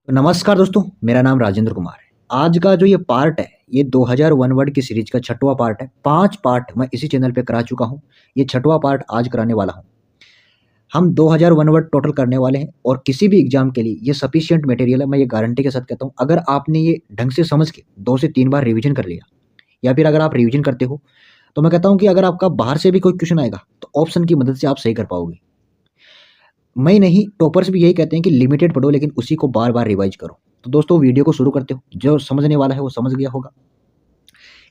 तो नमस्कार दोस्तों, मेरा नाम राजेंद्र कुमार है। आज का जो ये पार्ट है, ये 2001 वर्ड की सीरीज का छठवां पार्ट है। 5 पार्ट मैं इसी चैनल पे करा चुका हूँ। ये छठवां पार्ट आज कराने वाला हूँ। हम 2001 वर्ड टोटल करने वाले हैं और किसी भी एग्जाम के लिए ये सफिशिएंट मटेरियल है। मैं ये गारंटी के साथ कहता हूँ, अगर आपने ये ढंग से समझ के 2 से 3 बार रिवीजन कर लिया या फिर अगर आप रिवीजन करते हो, तो मैं कहता हूँ कि अगर आपका बाहर से भी कोई क्वेश्चन आएगा, तो ऑप्शन की मदद से आप सही कर पाओगे। मैं नहीं, टॉपर्स भी यही कहते हैं कि लिमिटेड पढ़ो लेकिन उसी को बार-बार रिवाइज करो। तो दोस्तों वीडियो को शुरू करते हो। जो समझने वाला है वो समझ गया होगा।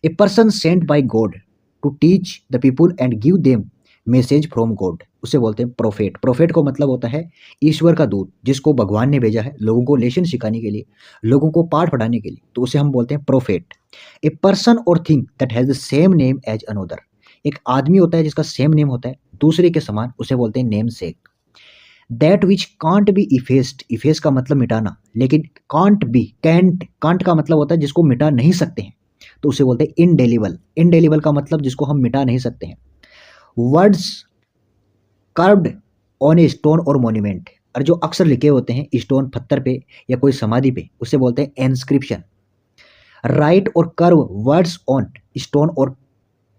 A person sent by God to teach the people and give them message from God, उसे बोलते हैं प्रोफेट। प्रोफेट को मतलब होता है ईश्वर का दूत, जिसको भगवान ने भेजा है लोगों को लेसन सिखाने के लिए, लोगों को पाठ पढ़ाने के लिए, तो उसे हम बोलते हैं prophet. A person or thing that has the same name as another, एक आदमी होता है जिसका सेम नेम होता है दूसरे के समान, उसे बोलते हैं name sec. That which can't be effaced, efface का मतलब मिटाना, लेकिन कांट बी, कांट का मतलब होता है जिसको मिटा नहीं सकते हैं, तो उसे बोलते हैं इनडेलिबल। इनडेलिबल का मतलब जिसको हम मिटा नहीं सकते हैं। Words carved on a stone और मोन्यूमेंट, और जो अक्षर लिखे होते हैं स्टोन, पत्थर पे या कोई समाधि पे, उसे बोलते हैं इंस्क्रिप्शन। राइट और कर्व वर्ड्स ऑन स्टोन और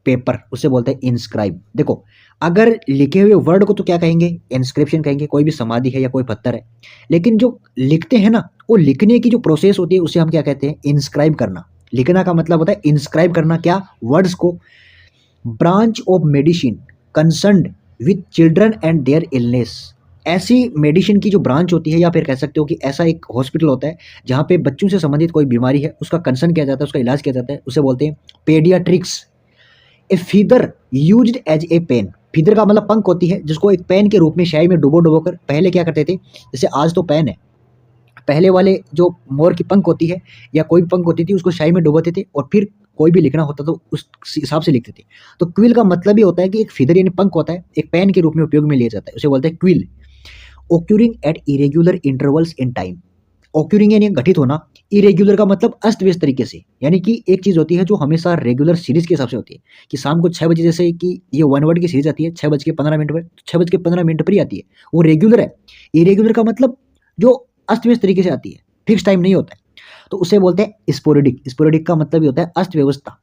पेपर, उसे बोलते हैं इंस्क्राइब। देखो, अगर लिखे हुए वर्ड को तो क्या कहेंगे? इंस्क्रिप्शन कहेंगे, कोई भी समाधि है या कोई पत्थर है। लेकिन जो लिखते हैं ना, वो लिखने की जो प्रोसेस होती है उसे हम क्या कहते हैं? इंस्क्राइब करना। लिखना का मतलब होता है इंस्क्राइब करना, क्या? वर्ड्स को। Branch of medicine concerned with children and their illness, ऐसी मेडिसिन की जो ब्रांच होती है, या फिर कह सकते हो कि ऐसा एक हॉस्पिटल होता है जहाँ पे बच्चों से संबंधित कोई बीमारी है, उसका कंसर्न किया जाता है, उसका इलाज किया जाता है, उसे बोलते हैं paediatrics. A feather used as a pen, feather का मतलब पंख होती है, जिसको एक पेन के रूप में शाही में डुबो डुबो कर पहले क्या करते थे, जैसे आज तो पेन है, पहले वाले जो मोर की पंख होती है या कोई भी पंख होती थी, उसको शाही में डुबोते थे और फिर कोई भी लिखना होता तो उस हिसाब से लिखते थे। तो क्विल का मतलब ही होता है कि एक फीदर यानी पंख होता है, एक पेन के रूप में उपयोग में लिया जाता है, उसे बोलते हैं quill. Occurring at irregular intervals in time, occurring यानी घटित होना, इरेग्युलर का मतलब अस्त व्यस्त तरीके से, यानी कि एक चीज होती है जो हमेशा रेगुलर सीरीज के हिसाब से होती है, कि शाम को 6 बजे, जैसे कि ये 1 वर्ड की सीरीज आती है 6:15 पर, 6:15 पर ही आती है, वो रेगुलर है। इरेगुलर का मतलब जो अस्त व्यस्त तरीके से आती है, फिक्स टाइम नहीं होता है, तो उसे बोलते हैं स्पोरेडिक। स्पोरेडिक का मतलब ये होता है अस्त व्यवस्था।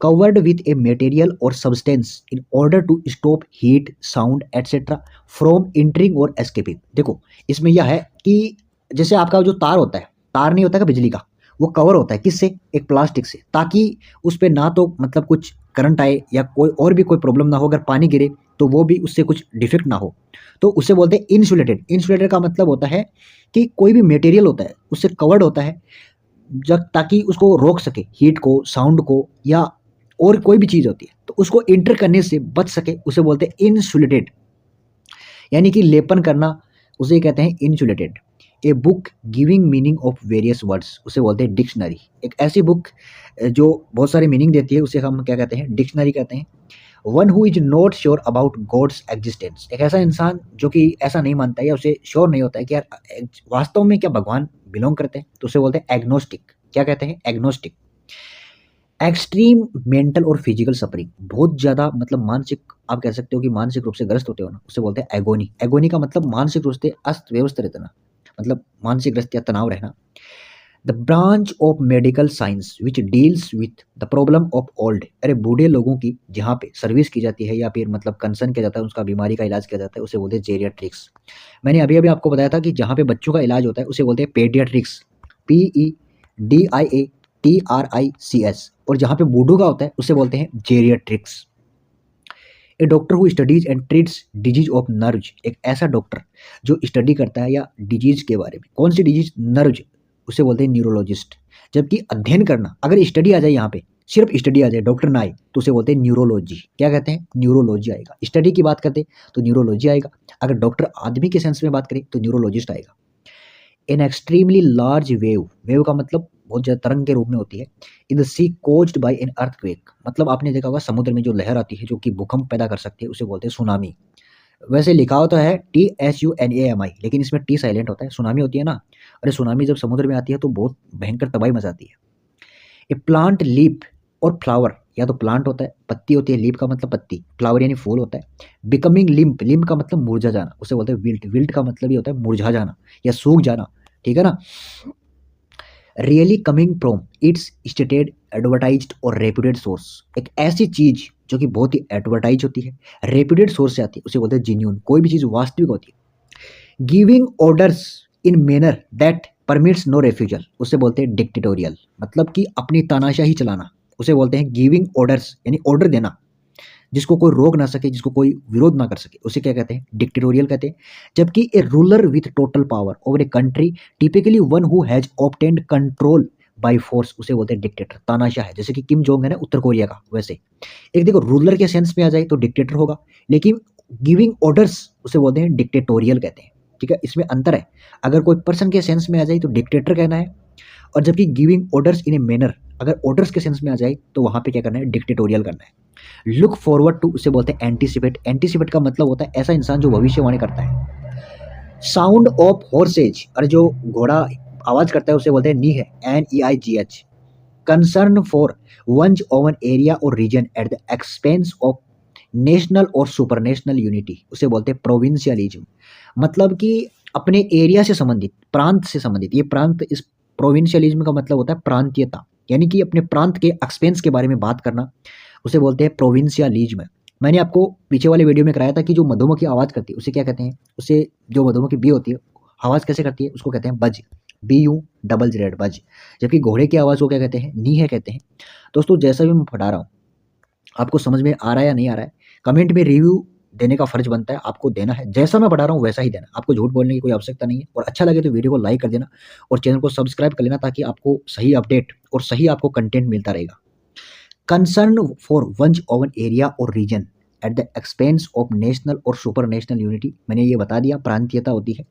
Covered with a material or substance in order to stop heat, sound etcetera from entering or escaping. देखो, इसमें यह है कि जैसे आपका जो तार होता है, तार नहीं होता है बिजली का, वो कवर होता है किससे? एक प्लास्टिक से, ताकि उस पे ना तो मतलब कुछ करंट आए या कोई और भी कोई प्रॉब्लम ना हो, अगर पानी गिरे तो वो भी उससे कुछ डिफेक्ट ना हो, तो उसे बोलते हैं इंसुलेटेड। इंसुलेटेड का मतलब होता है कि कोई भी मटेरियल होता है उससे कवर्ड होता है, जब ताकि उसको रोक सके हीट को, साउंड को, या और कोई भी चीज़ होती है तो उसको इंटर करने से बच सके, उसे बोलते हैं इंसुलेटेड, यानी कि लेपन करना, उसे कहते हैं insulated. A book giving meaning of various words, उसे बोलते हैं डिक्शनरी। एक ऐसी बुक जो बहुत सारे मीनिंग देती है, उसे हम क्या कहते हैं? डिक्शनरी कहते हैं। One who is not sure about God's existence, एक ऐसा इंसान जो कि ऐसा नहीं मानता है या उसे श्योर नहीं होता है कि यार वास्तव में क्या भगवान बिलोंग करते हैं, तो उसे बोलते हैं एग्नोस्टिक। क्या कहते हैं? एग्नोस्टिक। एक्सट्रीम मेंटल और फिजिकल सफरिंग, बहुत ज़्यादा मतलब मानसिक, आप कह सकते हो कि मानसिक रूप से ग्रस्त होते हो ना, उसे बोलते हैं एगोनी। एगोनी का मतलब मानसिक रूप से अस्त व्यस्त रहना, मतलब मानसिक ग्रस्त या तनाव रहना। The branch of medical science which deals with the problem of old, अरे बूढ़े लोगों की जहाँ पे सर्विस की जाती है या फिर मतलब कंसर्न किया जाता है, उसका बीमारी का इलाज किया जाता है, उसे बोलते हैं जेरियाट्रिक्स। मैंने अभी अभी आपको बताया था कि जहाँ पे बच्चों का इलाज होता है उसे बोलते हैं पेडियाट्रिक्स, PEDIATRICS, और जहाँ पे बूढ़ों का होता है उसे बोलते हैं geriatrics. A doctor who studies and treats disease of nerves, एक ऐसा डॉक्टर जो स्टडी करता है या डिजीज के बारे में, कौन सी डिजीज? नर्व्स, उसे बोलते हैं न्यूरोलॉजिस्ट। जबकि अध्ययन करना, अगर स्टडी आ जाए यहाँ पे, सिर्फ स्टडी आ जाए, डॉक्टर ना आए, तो उसे बोलते हैं न्यूरोलॉजी। क्या कहते हैं? न्यूरोलॉजी आएगा। स्टडी की बात करते तो न्यूरोलॉजी आएगा, अगर डॉक्टर आदमी के सेंस में बात करें तो न्यूरोलॉजिस्ट आएगा। An extremely large wave, wave का मतलब बहुत ज़्यादा तरंग के रूप में होती है। In the sea caused by an earthquake, मतलब आपने देखा होगा समुद्र में जो लहर आती है जो कि भूकंप पैदा कर सकती है, उसे बोलते हैं सुनामी। वैसे लिखा होता है TSUNAMI, लेकिन इसमें टी साइलेंट होता है। सुनामी होती है ना, अरे सुनामी जब समुद्र में आती है तो बहुत भयंकर तबाही मचाती है। ए प्लांट लीप और फ्लावर, या तो प्लांट होता है, पत्ती होती है, लीप का मतलब पत्ती, फ्लावर यानी फूल होता है। बिकमिंग लिम्प, लिम्प का मतलब मुरझा जाना, उसे बोलते हैं विल्ट। विल्ट का मतलब ये होता है मुरझा जाना या सूख जाना, ठीक है ना। Really coming from its stated advertised और रेप्यूटेड सोर्स, एक ऐसी चीज जो कि बहुत ही एडवर्टाइज होती है, रेप्यूटेड सोर्स से आती है, उसे बोलते हैं जेन्यून, कोई भी चीज वास्तविक होती है। Giving orders in manner that permits no refusal, उसे बोलते हैं डिक्टेटोरियल, मतलब कि अपनी तानाशाही चलाना, उसे बोलते हैं गिविंग ऑर्डर्स, यानी ऑर्डर देना जिसको कोई रोक ना सके, जिसको कोई विरोध ना कर सके, उसे क्या कहते हैं, डिक्टेटोरियल कहते हैं। जबकि ए ruler with total power over a country, typically one who has obtained control by force, उसे बोलते हैं डिक्टेटर, तानाशाह है, जैसे कि किम जोंग है ना उत्तर कोरिया का, वैसे। एक देखो रूलर के सेंस में आ जाए तो डिक्टेटर होगा, लेकिन गिविंग ऑर्डर्स उसे बोलते हैं डिक्टेटोरियल कहते हैं, ठीक है, इसमें अंतर है। अगर कोई पर्सन के सेंस में आ जाए तो डिक्टेटर कहना है, और जबकि giving orders in a manner, अगर ऑर्डर्स के सेंस में आ जाए तो वहां पे क्या करना है, डिक्टेटोरियल करना है। लुक फॉरवर्ड टू, उसे बोलते हैं एंटीसिपेट, एंटीसिपेट का मतलब होता है ऐसा इंसान जो भविष्यवाणी करता है। साउंड ऑफ हॉर्सेज, और जो घोड़ा आवाज करता है उसे बोलते हैं नी है, NEIGH। Concern for one's own area और region at the expense of national और सुपरनेशनल यूनिटी, उसे बोलते हैं प्रोविंशियलिज्म, मतलब कि अपने एरिया से संबंधित, प्रांत से संबंधित, ये प्रांत, इस प्रोविंशियलिज्म का मतलब होता है प्रांतीयता, यानी कि अपने प्रांत के एक्सपेंस के बारे में बात करना, उसे बोलते हैं प्रोविंशियलिज्म। मैंने आपको पीछे वाले वीडियो में कराया था कि जो मधुमक्खी आवाज करती है उसे क्या कहते हैं, उसे जो मधुमक्खी बी होती है आवाज कैसे करती है उसको कहते हैं बज, BUZZ बज। जबकि घोड़े की आवाज को क्या कहते हैं, नी है कहते हैं। दोस्तों जैसा भी मैं पढ़ा रहा हूँ आपको समझ में आ रहा है या नहीं आ रहा है, कमेंट में रिव्यू देने का फर्ज बनता है, आपको देना है, जैसा मैं पढ़ा रहा हूँ वैसा ही देना, आपको झूठ बोलने की कोई आवश्यकता नहीं है। और अच्छा लगे तो वीडियो को लाइक कर देना और चैनल को सब्सक्राइब कर लेना, ताकि आपको सही अपडेट और सही आपको कंटेंट मिलता रहेगा। Concern for one's own area और region at the expense of national or super national unity, मैंने ये बता दिया, प्रांतीयता होती है।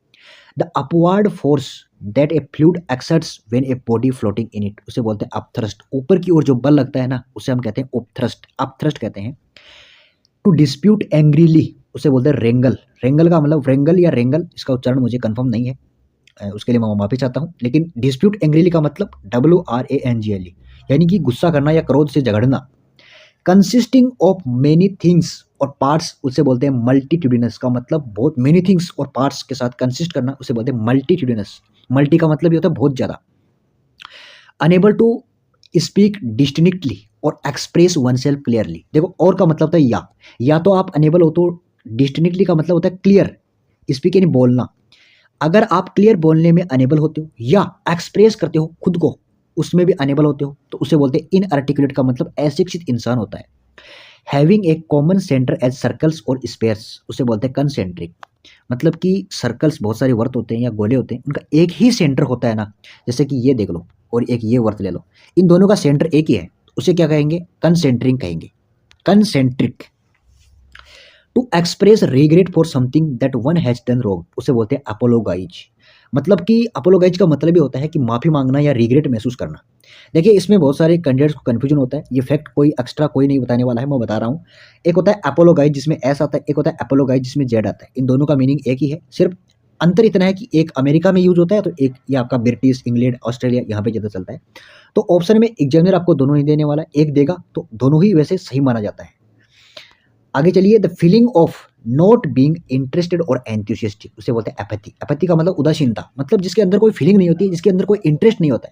The upward force that a fluid exerts when a body floating in it, उसे बोलते हैं अपथ्रस्ट, ऊपर की ओर जो बल लगता है ना उसे हम कहते हैं उपथ्रस्ट, अपथ्रस्ट कहते हैं। टू डिस्प्यूट एंग्रीली, उसे बोलते हैं रेंगल, रेंगल का मतलब रेंगल या रेंगल, इसका उच्चारण मुझे कंफर्म नहीं है, उसके लिए मैं माफी चाहता हूँ, लेकिन डिस्प्यूट एंग्रीली का मतलब WRANGLE, यानी कि गुस्सा करना या क्रोध से झगड़ना। कंसिस्टिंग ऑफ मेनी थिंग्स और पार्ट्स, उसे बोलते हैं मल्टीट्यूडिनस, का मतलब बहुत, मेनी थिंग्स और पार्ट्स के साथ कंसिस्ट करना उसे बोलते हैं मल्टीट्यूडिनस। मल्टी का मतलब ये होता है बहुत ज़्यादा। अनेबल टू स्पीक डिस्टिंक्टली और एक्सप्रेस वन सेल्फ क्लियरली, देखो और का मतलब होता है या तो आप अनेबल हो तो डिस्टिंक्टली का मतलब होता है क्लियर, स्पीक यानी बोलना, अगर आप क्लियर बोलने में अनेबल होते हो या एक्सप्रेस करते हो खुद को उसमें भी अनेबल होते हो तो उसे बोलते हैं इनआर्टिकुलेट, का मतलब अशिक्षित इंसान होता है। Having a common centre as circles or spheres, उसे बोलते हैं कंसेंट्रिक, मतलब कि सर्कल्स बहुत सारे वर्त होते हैं या गोले होते हैं, उनका एक ही सेंटर होता है ना, जैसे कि ये देख लो और एक ये वर्त ले लो, इन दोनों का सेंटर एक ही है, उसे क्या कहेंगे, कंसेंट्रिक कहेंगे, concentric. To express regret for something that one has done wrong, उसे बोलते हैं अपोलोगाइज, मतलब कि अपोलोगाइज का मतलब ही होता है कि माफी मांगना या रिग्रेट महसूस करना। देखिए इसमें बहुत सारे कैंडिडेट्स को कन्फ्यूजन होता है, ये फैक्ट कोई एक्स्ट्रा कोई नहीं बताने वाला है, मैं बता रहा हूँ। एक होता है अपोलोगाइज जिसमें एस आता है, एक होता है अपोलोगाइज जिसमें जेड आता है, इन दोनों का मीनिंग एक ही है, सिर्फ अंतर इतना है कि एक अमेरिका में यूज होता है तो एक ये आपका ब्रिटिश, इंग्लैंड, ऑस्ट्रेलिया यहाँ पे ज़्यादा चलता है। तो ऑप्शन में एग्जामिनर आपको दोनों नहीं देने वाला है, एक देगा तो दोनों ही वैसे सही माना जाता है। आगे चलिए, the feeling of not being interested और एंथुसियास्टिक, उसे बोलते हैं एपैथी, एपैथी का मतलब उदासीनता, मतलब जिसके अंदर कोई फीलिंग नहीं होती, जिसके अंदर कोई इंटरेस्ट नहीं होता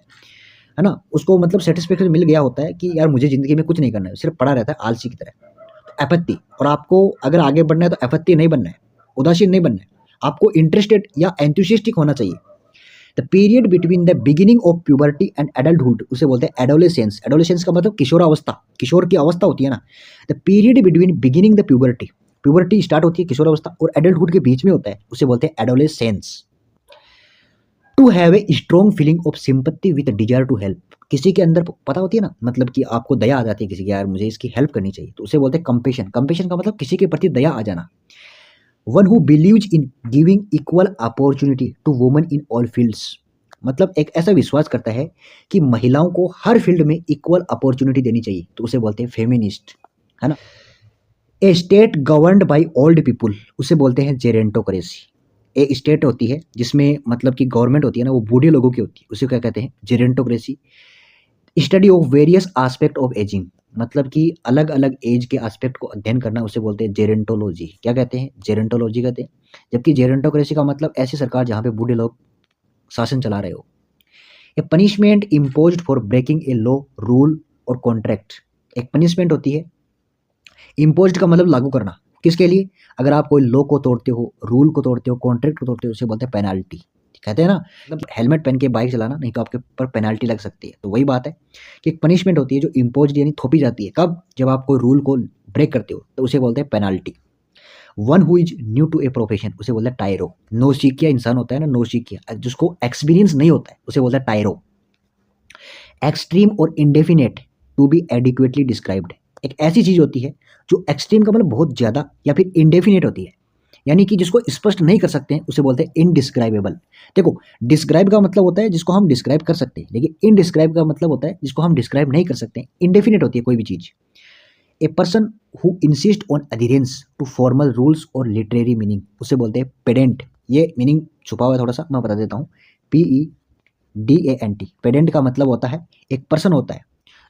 है ना, उसको मतलब सेटिस्फेक्शन मिल गया होता है कि यार मुझे जिंदगी में कुछ नहीं करना है, सिर्फ पड़ा रहता है आलसी की तरह, एपैथी। और आपको अगर आगे बढ़ना है तो एपैथी नहीं बनना है, उदासीन नहीं बनना है, आपको इंटरेस्टेड या एंथुसियास्टिक होना चाहिए। The period between the beginning of puberty and adulthood, उसे बोलते हैं एडोलेसेंस, एडोलेसेंस का मतलब किशोरावस्था, किशोर की अवस्था होती है ना, the period between beginning the puberty, puberty start होती है किशोरावस्था और एडल्टहुड के बीच में होता है, उसे बोलते हैं adolescence. To have a strong feeling of sympathy with desire to help, किसी के अंदर पता होती है ना, मतलब कि आपको दया आ जाती है किसी की, यार मुझे इसकी हेल्प करनी चाहिए, तो उसे बोलते हैं कंपेशन, कंपेशन का मतलब किसी के प्रति दया आ जाना। One who believes in giving equal opportunity to women in all fields, मतलब एक ऐसा विश्वास करता है कि महिलाओं को हर फील्ड में इक्वल अपॉर्चुनिटी देनी चाहिए, तो उसे बोलते हैं फेमिनिस्ट, है ना। A state governed by old people, उसे बोलते हैं जेरेंटोक्रेसी, ए स्टेट होती है जिसमें मतलब कि गवर्नमेंट होती है ना वो बूढ़े लोगों की होती है, उसे क्या कहते हैं, gerontocracy. Study of various aspect of ageing, मतलब कि अलग अलग एज के एस्पेक्ट को अध्ययन करना, उसे बोलते हैं जेरेंटोलॉजी, क्या कहते हैं, जेरेंटोलॉजी कहते हैं। जबकि जेरेंटोक्रेसी का मतलब ऐसी सरकार जहाँ पे बूढ़े लोग शासन चला रहे हो। A punishment imposed for breaking a law, rule or contract. एक पनिशमेंट होती है, इम्पोज्ड का मतलब लागू करना, किसके लिए? अगर आप कोई लॉ को तोड़ते हो, रूल को तोड़ते हो, कॉन्ट्रैक्ट को तोड़ते हो, उसे बोलते हैं पेनाल्टी। कहते हैं ना, मतलब हेलमेट पहन के बाइक चलाना, नहीं तो आपके ऊपर पेनाल्टी लग सकती है। तो वही बात है कि एक पनिशमेंट होती है जो इम्पोज्ड यानी थोपी जाती है। कब? जब आप कोई रूल को ब्रेक करते हो, तो उसे बोलते हैं penalty. One who is new to a profession, उसे बोलते हैं टायरो। नौसिखिया इंसान होता है ना, नौसिखिया, जिसको एक्सपीरियंस नहीं होता है, उसे बोलते हैं tyro. Extreme or indefinite, to be adequately described. एक ऐसी चीज होती है जो एक्सट्रीम का मतलब बहुत ज्यादा, या फिर इंडेफिनेट होती है, यानी कि जिसको स्पष्ट नहीं कर सकते हैं, उसे बोलते हैं इनडिस्क्राइबेबल। देखो, डिस्क्राइब का मतलब होता है जिसको हम डिस्क्राइब कर सकते हैं, लेकिन इनडिस्क्राइब का मतलब होता है जिसको हम डिस्क्राइब नहीं कर सकते। इंडेफिनेट होती है कोई भी चीज। A person who insist on adherence to formal rules or literary meaning, उसे बोलते हैं पेडेंट। ये मीनिंग छुपा हुआ है थोड़ा सा, मैं बता देता हूँ। PEDANT। पेडेंट का मतलब होता है एक पर्सन होता है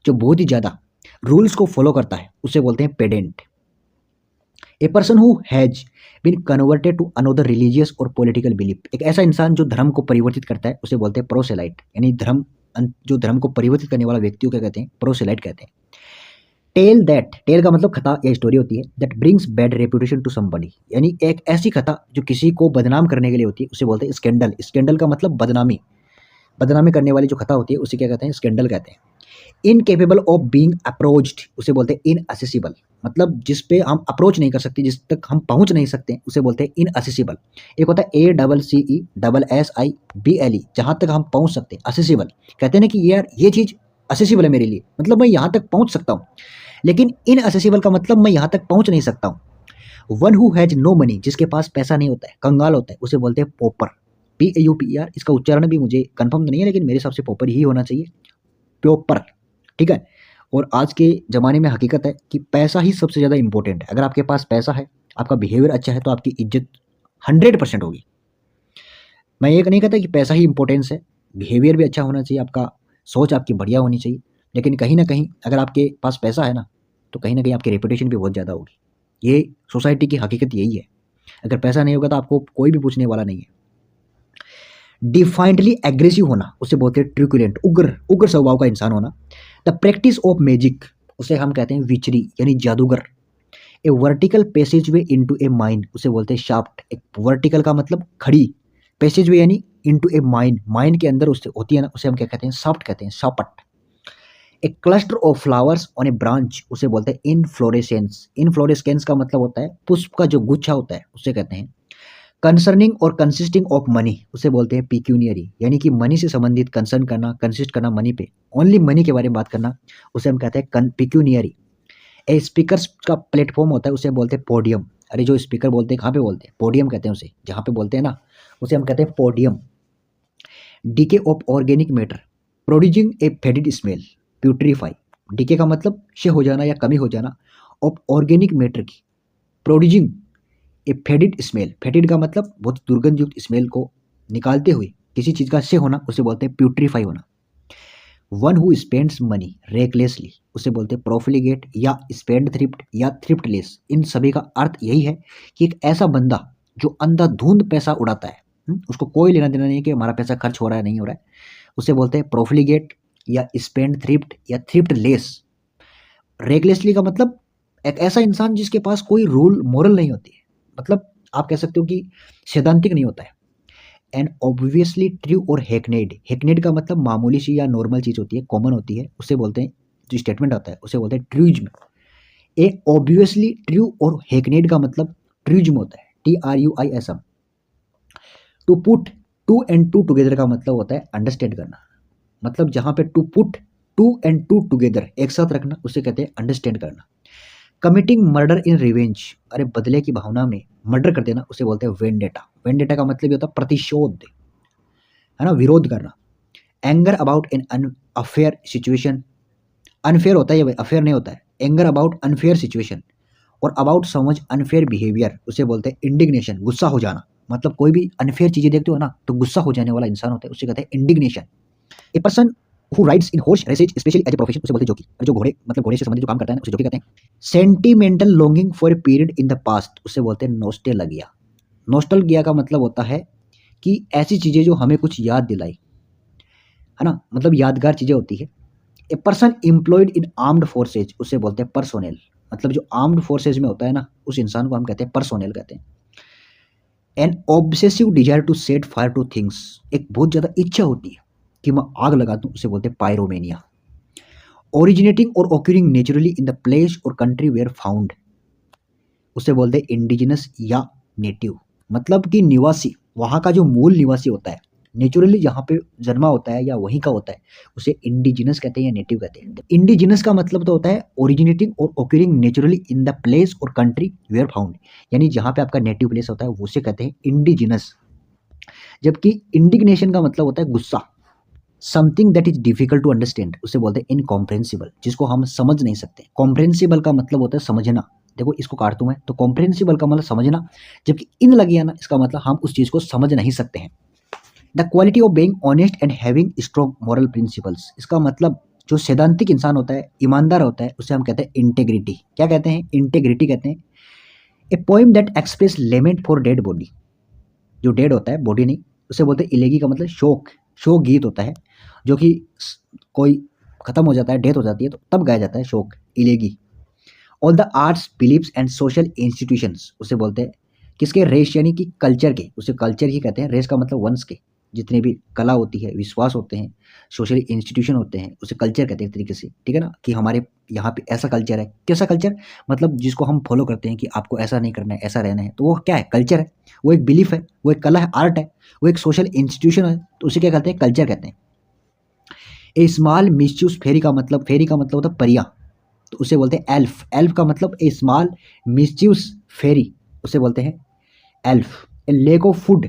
जो बहुत ही ज्यादा रूल्स को फॉलो करता है, उसे बोलते हैं pedant. A person who has been converted to another religious और पॉलिटिकल बिलीफ। एक ऐसा इंसान जो धर्म को परिवर्तित करता है, उसे बोलते हैं प्रोसेलाइट। यानी जो धर्म को परिवर्तित करने वाला व्यक्ति को क्या कहते हैं? प्रोसेलाइट कहते हैं। टेल दैट, टेल का मतलब कथा या स्टोरी होती है, that brings bad reputation to somebody. यानी एक ऐसी कथा जो किसी को बदनाम करने के लिए होती है, उसे बोलते हैं स्कैंडल। स्कैंडल का मतलब बदनामी, बदनामी करने वाली जो कथा होती है उसे क्या कहते हैं? स्कैंडल कहते हैं। इनकेपेबल ऑफ बीइंग अप्रोच्ड, उसे बोलते हैं इनअसेसिबल। मतलब जिस पे हम अप्रोच नहीं कर सकते, जिस तक हम पहुंच नहीं सकते, उसे बोलते हैं इनअसेसिबल। एक होता है ACCESSIBLE, जहां तक हम पहुंच सकते हैं, असेसिबल। कहते हैं ना कि यार ये चीज असेसिबल है मेरे लिए, मतलब मैं यहां तक पहुंच सकता हूं। लेकिन इनअसेसिबल का मतलब मैं यहां तक पहुंच नहीं सकता हूं। One who has no money, जिसके पास पैसा नहीं होता है, कंगाल होता है, उसे बोलते हैं पॉपर। PAUPER। इसका उच्चारण भी मुझे कंफर्म नहीं है, लेकिन मेरे हिसाब से पॉपर ही होना चाहिए, प्रॉपर। ठीक है। और आज के ज़माने में हकीकत है कि पैसा ही सबसे ज़्यादा इंपॉर्टेंट है। अगर आपके पास पैसा है, आपका बिहेवियर अच्छा है, तो आपकी इज्जत 100% होगी। मैं ये नहीं कहता कि पैसा ही इंपॉर्टेंस है, बिहेवियर भी अच्छा होना चाहिए, आपका सोच आपकी बढ़िया होनी चाहिए। लेकिन कहीं ना कहीं अगर आपके पास पैसा है ना, तो कहीं ना कहीं आपकी रेपुटेशन भी बहुत ज़्यादा होगी। ये सोसाइटी की हकीकत यही है। अगर पैसा नहीं होगा तो आपको कोई भी पूछने वाला नहीं है। डिफाइंडली एग्रेसिव होना, उसे बोलते हैं ट्रिकुलेंट, उग्र उग्र स्वभाव का इंसान होना। द प्रैक्टिस ऑफ मैजिक, उसे हम कहते हैं विचरी यानी जादूगर। A vertical passage way into a mind, उसे बोलते हैं शाफ्ट। एक वर्टिकल का मतलब खड़ी, पैसेज वे यानी इनटू ए माइंड, माइंड के अंदर उससे होती है ना, उसे हम क्या कहते हैं? शाफ्ट कहते हैं, shaft. A cluster of flowers on a branch, उसे बोलते हैं इनफ्लोरेसेंस। इनफ्लोरेसेंस का मतलब होता है पुष्प का जो गुच्छा होता है, उसे कहते हैं। कंसर्निंग और कंसिस्टिंग ऑफ मनी, उसे बोलते हैं पिक्यूनियरी। यानी कि मनी से संबंधित कंसर्न करना, कंसिस्ट करना मनी पे, ओनली मनी के बारे में बात करना, उसे हम कहते हैं पिक्यूनियरी। ए स्पीकर का प्लेटफॉर्म होता है, उसे बोलते हैं पोडियम। अरे जो स्पीकर बोलते हैं, कहाँ पे बोलते हैं? पोडियम कहते हैं उसे, जहाँ पे बोलते हैं ना, उसे हम कहते हैं podium. Decay of organic matter, producing a fetid smell, putrefy. Decay का मतलब क्षय हो जाना या कमी हो जाना, ऑफ ऑर्गेनिक मैटर की, producing a fetid smell. Fetid का मतलब बहुत दुर्गंध युक्त स्मेल को निकालते हुए किसी चीज का क्षय होना, उसे बोलते हैं प्यूट्रीफाई होना। One who spends money recklessly, उसे बोलते हैं प्रोफिलिगेट या स्पेंड थ्रिफ्ट या थ्रिफ्टलेस। इन सभी का अर्थ यही है कि एक ऐसा बंदा जो अंधाधुंध पैसा उड़ाता है, उसको कोई लेना देना नहीं है कि हमारा पैसा खर्च हो रहा है नहीं हो रहा है, उसे बोलते हैं प्रोफिलिगेट या स्पेंड थ्रिफ्ट या थ्रिफ्टलेस। रेकलेसली का मतलब एक ऐसा इंसान जिसके पास कोई रूल मोरल नहीं होती है, मतलब आप कह सकते हो कि सैद्धांतिक नहीं होता है। And obviously true or hackneyed, hackneyed का मतलब मामूली सी या नॉर्मल चीज होती है, कॉमन होती है, उसे बोलते हैं, जो स्टेटमेंट आता है उसे बोलते हैं truism. A obviously true or hackneyed का मतलब ट्रूइज्म होता है, TRUISM। To put two and two together का मतलब होता है अंडरस्टैंड करना, मतलब जहां पे to put two and two together एक साथ रखना, उसे कहते हैं अंडरस्टैंड करना। कमिटिंग मर्डर इन रिवेंज, अरे बदले की भावना में मर्डर कर देना, उसे बोलते हैं वेंडेटा। वेंडेटा का मतलब ये होता है प्रतिशोध, है ना, विरोध करना। Anger about an affair situation, unfair होता है ये, अफेयर नहीं होता है। एंगर अबाउट अनफेयर सिचुएशन और अबाउट समझ अनफेयर बिहेवियर, उसे बोलते हैं इंडिग्नेशन, गुस्सा हो जाना। मतलब कोई भी अनफेयर चीजें देखते हो ना, तो गुस्सा हो जाने वाला इंसान होता है, उसे कहते हैं indignation. A person who rides in horse races specially as a profession, उसे बोलते हैं जॉकी। और जो घोड़े मतलब घोड़े से संबंधित जो काम करता है ना, उसे जॉकी कहते हैं। Sentimental longing for a period in the past, उसे बोलते हैं नोस्टेलजिया। नोस्टैल्जिया का मतलब होता है कि ऐसी चीज़ें जो हमें कुछ याद दिलाई, है ना? मतलब यादगार चीज़ें होती है। A person employed in armed forces उसे बोलते हैं पर्सोनेल। मतलब जो आर्म्ड फोर्सेज में होता है ना, उस इंसान को हम कहते हैं पर्सोनेल कहते हैं। An obsessive desire to set fire to things, एक बहुत ज़्यादा इच्छा होती है कि मैं आग लगा दूँ, उसे बोलते हैं पायरोमेनिया। ओरिजिनेटिंग और ऑक्यूरिंग नेचुरली इन द प्लेस और कंट्री वेयर फाउंड, उसे बोलते हैं इंडिजिनस या नेटिव। मतलब कि निवासी, वहाँ का जो मूल निवासी होता है, नेचुरली जहाँ पे जन्मा होता है या वहीं का होता है, उसे इंडिजिनस कहते हैं या नेटिव कहते हैं। इंडिजिनस का मतलब तो होता है ओरिजिनेटिंग और ओक्यूरिंग नेचुरली इन द प्लेस और कंट्री वेयर फाउंड, यानी जहाँ पे आपका नेटिव प्लेस होता है उसे कहते हैं इंडिजिनस। जबकि इंडिग्नेशन का मतलब होता है गुस्सा। Something that is difficult to understand उसे बोलते हैं इनकॉम्प्रेंसिबल, जिसको हम समझ नहीं सकते। कॉम्प्रेंसिबल का मतलब होता है समझना। देखो इसको काट दूं मैं तो कॉम्प्रेंसिबल का मतलब समझना, जबकि इन लगी है ना, इसका मतलब हम उस चीज़ को समझ नहीं सकते हैं। The quality of being honest and having strong moral principles, इसका मतलब जो सैद्धांतिक इंसान होता है, ईमानदार होता है, उसे हम कहते हैं इंटेग्रिटी। क्या कहते हैं? इंटेग्रिटी कहते हैं। A poem that express lament for dead body, जो डेड होता है, बॉडी नहीं, उसे बोलते हैं इलेगी का मतलब शोक। शोक गीत होता है जो कि कोई खत्म हो जाता है, डेथ हो जाती है, तो तब गाया जाता है शोक, elegy. All the arts believes and social institutions उसे बोलते हैं किसके? रेस, यानी कि कल्चर के, उसे कल्चर ही कहते हैं। रेस का मतलब वंश के, जितने भी कला होती है, विश्वास होते हैं, सोशल इंस्टीट्यूशन होते हैं, उसे कल्चर कहते हैं एक तरीके से। ठीक है ना? कि हमारे यहाँ पे ऐसा कल्चर है। कैसा कल्चर? मतलब जिसको हम फॉलो करते हैं कि आपको ऐसा नहीं करना है, ऐसा रहना है, तो वो क्या है? कल्चर है। वो एक बिलीफ है, वो एक कला है, आर्ट है, वो एक सोशल इंस्टीट्यूशन है, तो उसे क्या कहते हैं? कल्चर कहते हैं। ए स्मॉल मिस्यूज फेरी का मतलब, फेरी का मतलब होता है परियां, तो उसे बोलते हैं एल्फ। एल्फ का मतलब ए स्मॉल मिस्यूज फेरी, उसे बोलते हैं elf. A lack of food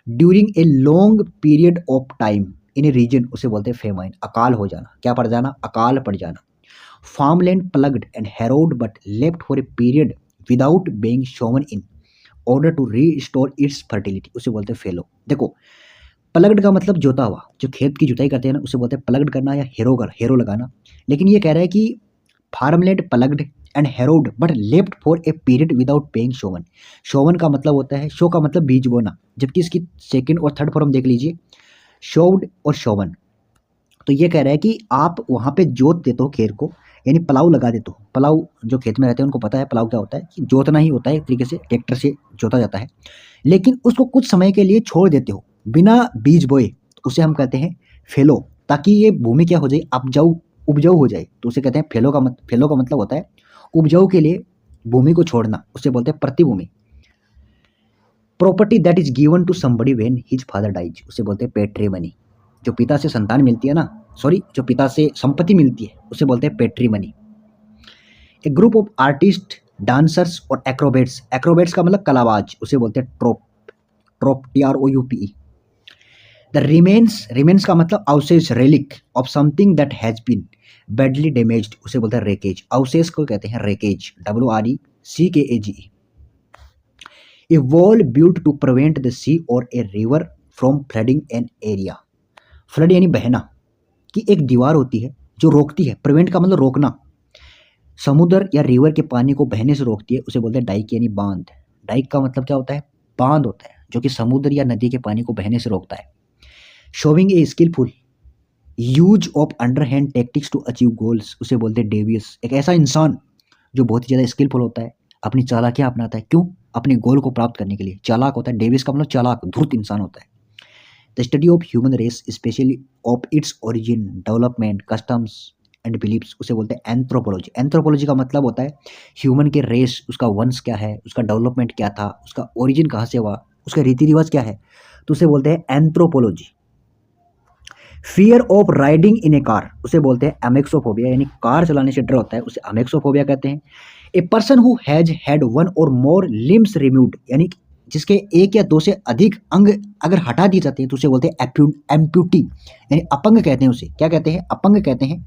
during a long period of time in a region, उसे बोलते हैं फेमाइन, अकाल हो जाना। क्या पड़ जाना? अकाल पड़ जाना। Farmland ploughed and harrowed but left for a period without being sown in order to restore its fertility, उसे बोलते हैं फेलो। देखो प्लग्ड का मतलब जोता हुआ, जो खेत की जुताई करते हैं ना, उसे बोलते हैं प्लग्ड करना या हेरो लगाना। लेकिन ये कह रहा है कि farmland ploughed and harrowed but left for a period without being sown. Sown का मतलब होता है, शो का मतलब बीज बोना, जबकि इसकी सेकंड और थर्ड फॉर्म देख लीजिए, शोव्ड और शोवन। तो ये कह रहा है कि आप वहाँ पे जोत देते हो खेत को, यानी पलाव लगा देते हो। पलाव जो खेत में रहते हैं उनको पता है पलाव क्या होता है, कि जोतना ही होता है, एक तरीके से ट्रैक्टर से जोता जाता है। लेकिन उसको कुछ समय के लिए छोड़ देते हो बिना बीज बोए, तो उसे हम कहते हैं फेलो, ताकि ये भूमि क्या हो जाए? उपजाऊ हो जाए, तो उसे कहते हैं फेलो। फेलो का मतलब होता है उपजाऊ के लिए भूमि को छोड़ना, उसे बोलते हैं प्रतिभूमि। Property that is given to somebody when his father dies, उसे बोलते हैं पेट्रीमनी। जो पिता से संतान मिलती है ना, सॉरी, जो पिता से संपत्ति मिलती है, उसे बोलते हैं patrimony. A group of artist, dancers और एक्रोबेट्स, एक्रोबेट्स का मतलब कलाबाज, उसे बोलते हैं troupe. Troupe, TROUPE। The remains, remains का मतलब अवशेष, relic of something that has been badly damaged, उसे बोलते हैं रेकेज। अवशेष को कहते हैं wreckage, WRECKAGE। A wall built to prevent the sea और a river from flooding an area. Flood यानी बहना, कि एक दीवार होती है जो रोकती है, प्रिवेंट का मतलब रोकना, समुद्र या रिवर के पानी को बहने से रोकती है, उसे बोलते हैं डाइक यानी बांध। डाइक का मतलब क्या होता है? बांध होता है, जो कि समुद्र या नदी के पानी को बहने से रोकता है। Showing a skilful use of underhand tactics to achieve goals, उसे बोलते हैं डेवियस। एक ऐसा इंसान जो बहुत ही ज़्यादा स्किलफुल होता है, अपनी चालाकियाँ अपनाता है, क्यों? अपने गोल को प्राप्त करने के लिए चालाक होता है। डेवियस का मतलब चालाक, धूर्त इंसान होता है। The study of human race specially of its origin, development, customs and beliefs, उसे बोलते हैं एंथ्रोपोलॉजी। एंथ्रोपोलॉजी का मतलब होता है ह्यूमन के रेस, उसका वंश क्या है, उसका डेवलपमेंट क्या था, उसका ओरिजिन कहाँ से हुआ, उसके रीति रिवाज क्या है, तो उसे बोलते हैं anthropology. Fear of riding in A car, उसे बोलते हैं अमेक्सोफोबिया, यानी कार चलाने से डर होता है, उसे अमेक्सोफोबिया कहते हैं। ए person who has had one और मोर लिम्स रिमूव्ड, यानी जिसके एक या दो से अधिक अंग अगर हटा दिए जाते हैं, तो उसे बोलते हैं एम्प्यूटी, यानी अपंग कहते हैं उसे। क्या कहते हैं? अपंग कहते हैं।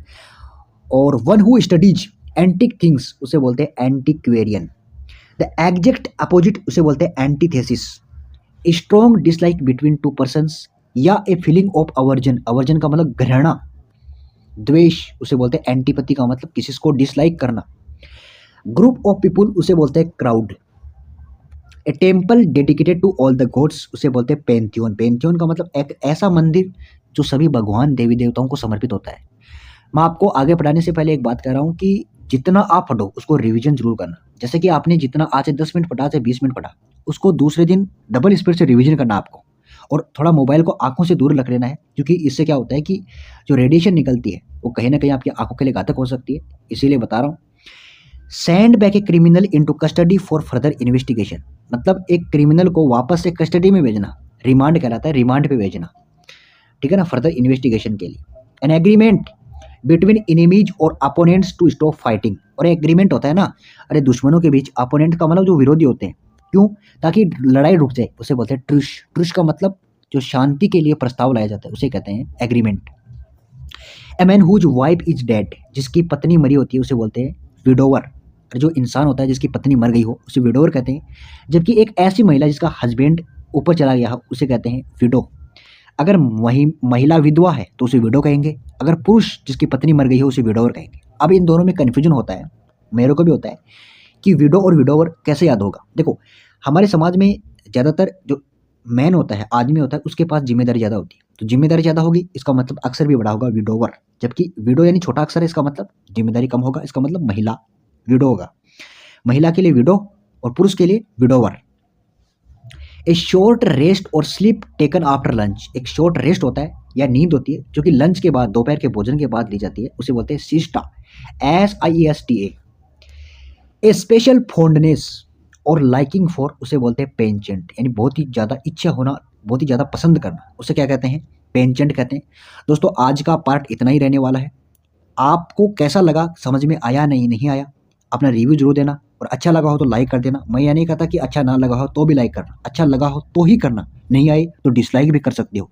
और one who studies antique things, उसे बोलते हैं एंटिक्वेरियन। द एग्जैक्ट अपोजिट उसे बोलते हैं antithesis. Strong dislike between two persons या a feeling of aversion, aversion का मतलब घृणा, द्वेष, उसे बोलते हैं एंटीपैथी का मतलब किसी को डिसलाइक करना। ग्रुप ऑफ पीपुल उसे बोलते हैं crowd. A temple dedicated to all the gods उसे बोलते हैं पैंथियन। पैंथियन का मतलब एक ऐसा मंदिर जो सभी भगवान देवी देवताओं को समर्पित होता है। मैं आपको आगे बढ़ाने से पहले एक बात कह रहा हूँ कि जितना आप पढ़ो उसको रिवीजन जरूर करना। जैसे कि आपने जितना आज से 10 मिनट पढ़ा, आज से 20 मिनट पढ़ा, उसको दूसरे दिन डबल स्पीड से रिवीजन करना आपको। और थोड़ा मोबाइल को आंखों से दूर रख लेना है, क्योंकि इससे क्या होता है कि जो रेडिएशन निकलती है वो कहीं ना कहीं आपकी आंखों के लिए घातक हो सकती है, इसीलिए बता रहा हूँ। Send back a criminal into custody for further investigation, मतलब एक क्रिमिनल को वापस से कस्टडी में भेजना, रिमांड कहलाता है, रिमांड पे भेजना, ठीक है ना, फर्दर इन्वेस्टिगेशन के लिए। एन एग्रीमेंट बिटवीन इनेमीज और अपोनेंट्स टू स्टॉप फाइटिंग, और एग्रीमेंट होता है ना, अरे दुश्मनों के बीच, अपोनेंट का मतलब जो विरोधी होते हैं, क्यों, ताकि लड़ाई रुक जाए, उसे बोलते हैं ट्रुश। ट्रुश का मतलब जो शांति के लिए प्रस्ताव लाया जाता है उसे कहते हैं agreement. A man whose wife is dead, जिसकी पत्नी मरी होती है उसे बोलते हैं विडोवर। जो इंसान होता है जिसकी पत्नी मर गई हो उसे विडोवर कहते हैं। जबकि एक ऐसी महिला जिसका हस्बैंड ऊपर चला गया हो उसे कहते हैं विडो। अगर महिला विधवा है तो उसे विडो कहेंगे, अगर पुरुष जिसकी पत्नी मर गई हो उसे विडोवर कहेंगे। अब इन दोनों में कन्फ्यूजन होता है, मेरे को भी होता है कि विडो और विडोवर कैसे याद होगा। देखो, हमारे समाज में ज़्यादातर जो मैन होता है, आदमी होता है, उसके पास जिम्मेदारी ज़्यादा होती है, तो जिम्मेदारी ज़्यादा होगी, इसका मतलब अक्षर भी बड़ा होगा विडोवर। जबकि विडो यानी छोटा अक्षर है, इसका मतलब जिम्मेदारी कम होगा, इसका मतलब महिला विडो होगा। महिला के लिए विडो और पुरुष के लिए विडोवर। ए शॉर्ट रेस्ट और स्लीप टेकन आफ्टर लंच, एक शॉर्ट रेस्ट होता है या नींद होती है जो कि लंच के बाद, दोपहर के भोजन के बाद ली जाती है, उसे बोलते हैं सिस्टा, SIESTA। ए स्पेशल फॉन्डनेस और लाइकिंग फॉर उसे बोलते हैं पेंचेंट, यानी बहुत ही ज़्यादा इच्छा होना, बहुत ही ज़्यादा पसंद करना, उसे क्या कहते हैं, पेंचेंट कहते हैं। दोस्तों आज का पार्ट इतना ही रहने वाला है। आपको कैसा लगा, समझ में आया नहीं आया, अपना रिव्यू जरूर देना, और अच्छा लगा हो तो लाइक कर देना। मैं यह नहीं कहता कि अच्छा ना लगा हो तो भी लाइक करना, अच्छा लगा हो तो ही करना, नहीं आए तो डिसलाइक भी कर सकते हो।